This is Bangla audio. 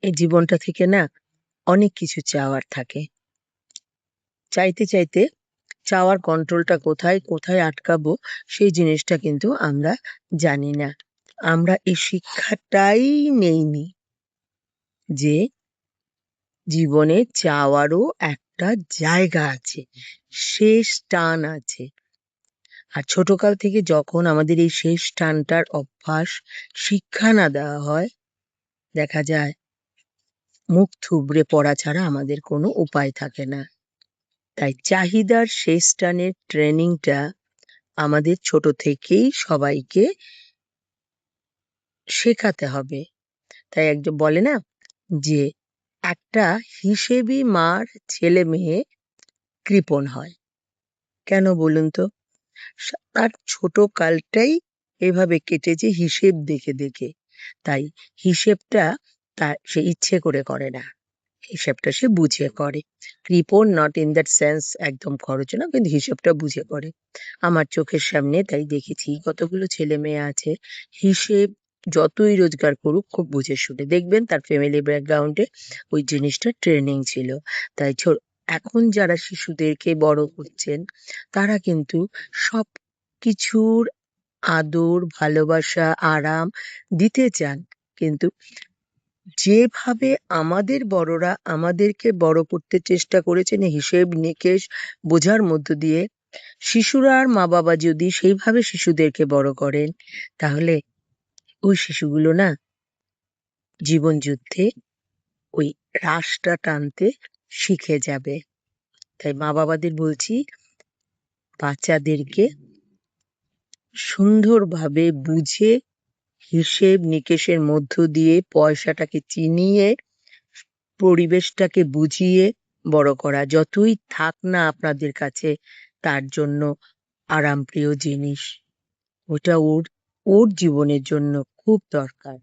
এই জীবনটা থেকে না অনেক কিছু চাওয়ার থাকে। চাইতে চাইতে চাওয়ার কন্ট্রোলটা কোথায়, কোথায় আটকাবো সেই জিনিসটা কিন্তু আমরা জানি না। আমরা এই শিক্ষাটাই নেইনি যে জীবনে চাওয়ারও একটা জায়গা আছে, শেষ টান আছে। আর ছোটকাল থেকে যখন আমাদের এই শেষ টানটার অভ্যাস, শিক্ষা না দেওয়া হয়, দেখা যায় মুখ থুবড়ে পড়া ছাড়া আমাদের কোনো উপায় থাকে না। তাই চাহিদার শেষ টানের ট্রেনিংটা আমাদের ছোট থেকেই সবাইকে শেখাতে হবে। তাই একজন বলে না যে একটা হিসেবি মার ছেলে মেয়ে কৃপণ হয়। কেন বলুন তো? তার ছোট কালটাই এভাবে কেটেছে হিসেব দেখে দেখে। তাই হিসেবটা সে ইচ্ছে করে করে না, হিসেবটা সে বুঝে করে। কৃপণ নট ইন দ্যাট সেন্স একদম খরচ না, কিন্তু হিসেবটা বুঝে করে। আমার চোখের সামনে তাই দেখেছি কতগুলো ছেলে মেয়ে আছে, হিসেব যতই রোজগার করুক খুব বুঝে শুনে। দেখবেন তার ফ্যামিলি ব্যাকগ্রাউন্ডে ওই জিনিসটা ট্রেনিং ছিল। তাই এখন যারা শিশুদেরকে বড় করছেন তারা কিন্তু সব কিছুর আদর, ভালোবাসা, আরাম দিতে চান, কিন্তু যেভাবে আমাদের বড়রা আমাদেরকে বড় করতে চেষ্টা করেছেন হিসেব নিকেশ বোঝার মধ্য দিয়ে, শিশুরা আর মা বাবা যদি সেইভাবে শিশুদেরকে বড় করেন, তাহলে ওই শিশুগুলো না জীবন যুদ্ধে ওই রাশটা টানতে শিখে যাবে। তাই মা বাবাদের বলছি, বাচ্চাদেরকে সুন্দরভাবে বুঝে হিসেব নিকেশের মধ্য দিয়ে পয়সাটাকে চিনিয়ে পরিবেশটাকে বুঝিয়ে বড় করা। যতই থাক না আপনাদের কাছে তার জন্য আরামপ্রিয় জিনিস, ওটা ওর ওর জীবনের জন্য খুব দরকার।